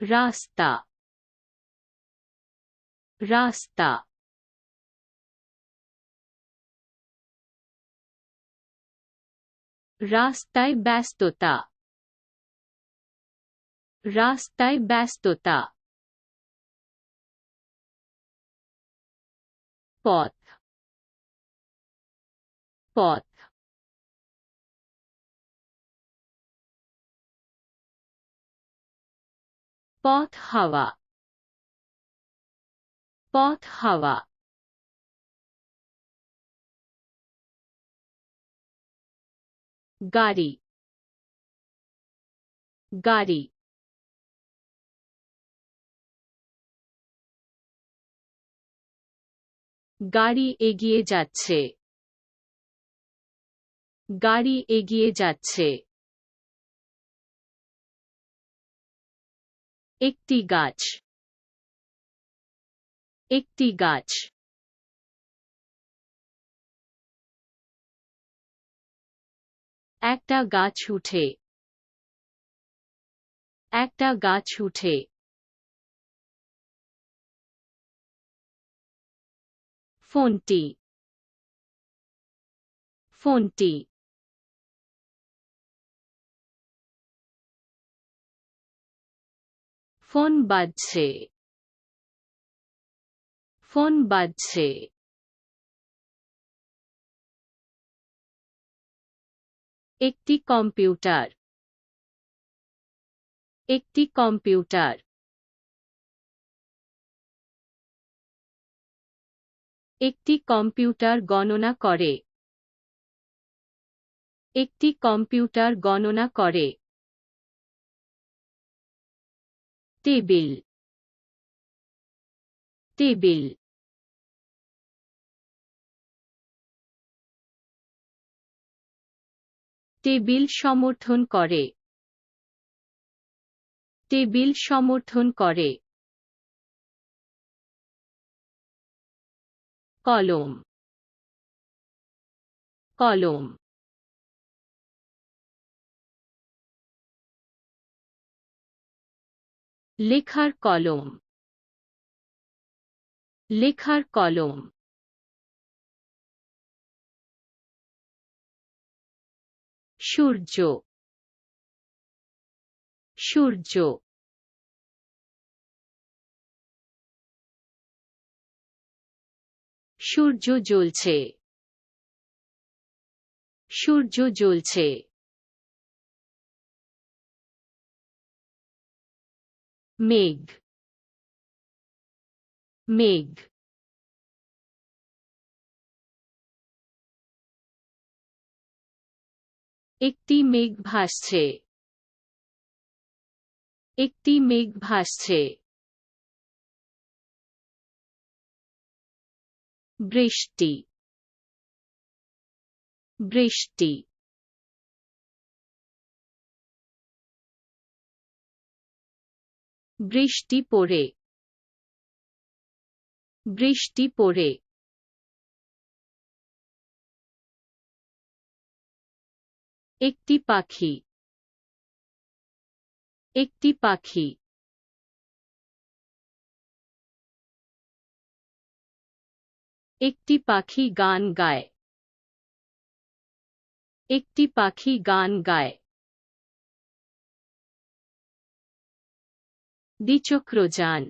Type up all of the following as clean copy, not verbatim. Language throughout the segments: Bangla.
রাস্তা রাস্তা রাস্তায় ব্যস্ততা রাস্তায় ব্যস্ততা পথ পথ পথ হাওয়া পথ হাওয়া গাড়ি গাড়ি গাড়ি এগিয়ে যাচ্ছে গাড়ি এগিয়ে যাচ্ছে একটি গাছ একটি গাছ একটা গাছ উঠে একটা গাছ উঠে ফোনটি ফোনটি ফোন বাজছে ফোন বাজছে একটি কম্পিউটার একটি কম্পিউটার একটি কম্পিউটার গণনা করে একটি কম্পিউটার গণনা করে টেবিল টেবিল টেবিল সমর্থন করে টেবিল সমর্থন করে কলম কলম লেখার কলম লেখার কলম সূর্য সূর্য সূর্য জ্বলছে সূর্য জ্বলছে মেঘ মেঘ একটি মেঘ ভাসছে একটি মেঘ ভাসছে বৃষ্টি বৃষ্টি বৃষ্টি পড়ে বৃষ্টি পড়ে একটি পাখি একটি পাখি একটি পাখি গান গায় একটি পাখি গান গায় দ্বিচক্রযান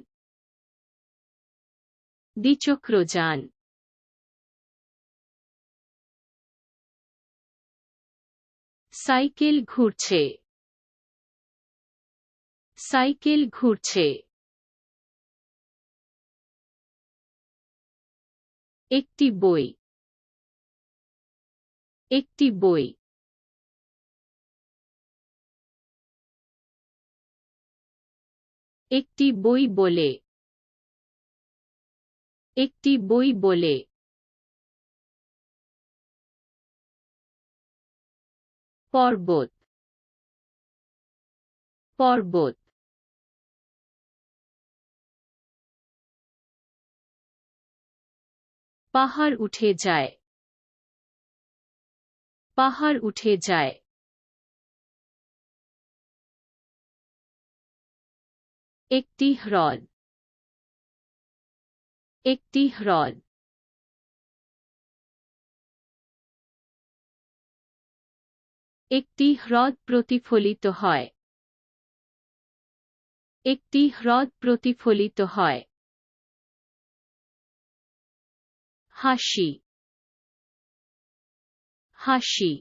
দ্বিচক্রযান সাইকেল ঘুরছে সাইকেল ঘুরছে একটি বই একটি বই একটি বই বলে একটি বই বলে পর্বত পর্বত পাহাড় উঠে যায় পাহাড় উঠে যায় একটি হ্রদ, একটি হ্রদ। একটি হ্রদ প্রতিফলিত হয়, একটি হ্রদ প্রতিফলিত হয়। হাসি, হাসি।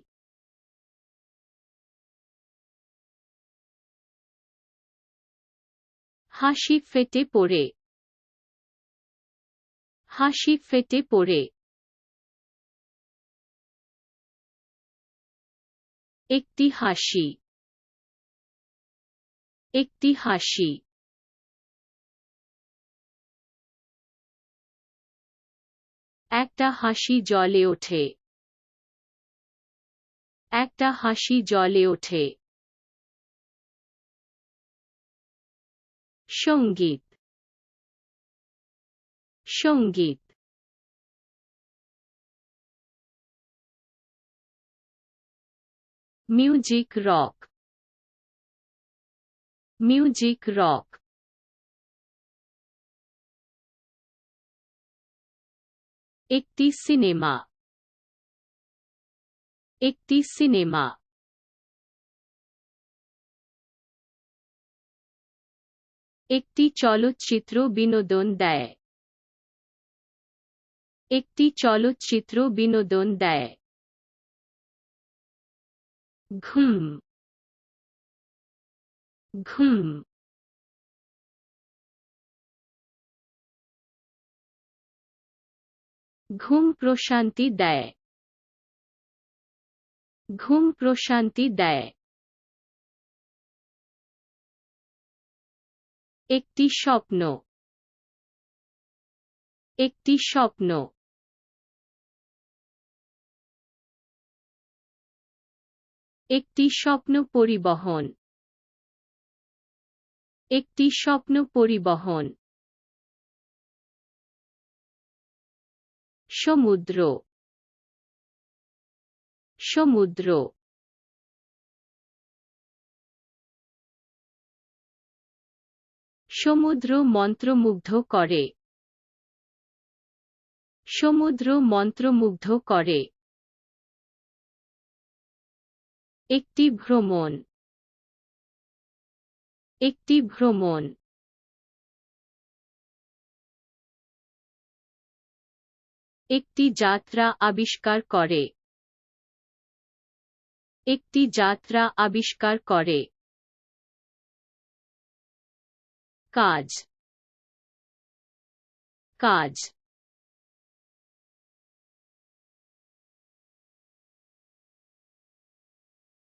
হাসি ফেটে পড়ে, হাসি ফেটে পড়ে। একটি হাসি, একটি হাসি। একটা হাসি জ্বলে ওঠে, একটা হাসি জ্বলে ওঠে। সঙ্গীত, সঙ্গীত। Music rock, music rock. একটি সিনেমা, একটি সিনেমা। একটি চলচ্চিত্র বিনোদন দেয়, একটি চলচ্চিত্র বিনোদন দেয়। ঘুম, ঘুম। ঘুম প্রশান্তি দেয়, ঘুম প্রশান্তি দেয়। একটি স্বপ্ন, একটি স্বপ্ন। একটি স্বপ্ন পরিবহন, একটি স্বপ্ন পরিবহন। সমুদ্র, সমুদ্র। সমুদ্র মন্ত্রমুগ্ধ করে, সমুদ্র মন্ত্রমুগ্ধ করে। একটি ভ্রমণ, একটি ভ্রমণ। একটি যাত্রা আবিষ্কার করে, একটি যাত্রা আবিষ্কার করে। কাজ, কাজ।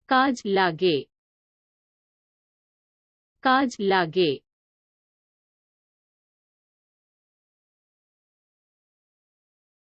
কাজ লাগে, কাজ লাগে।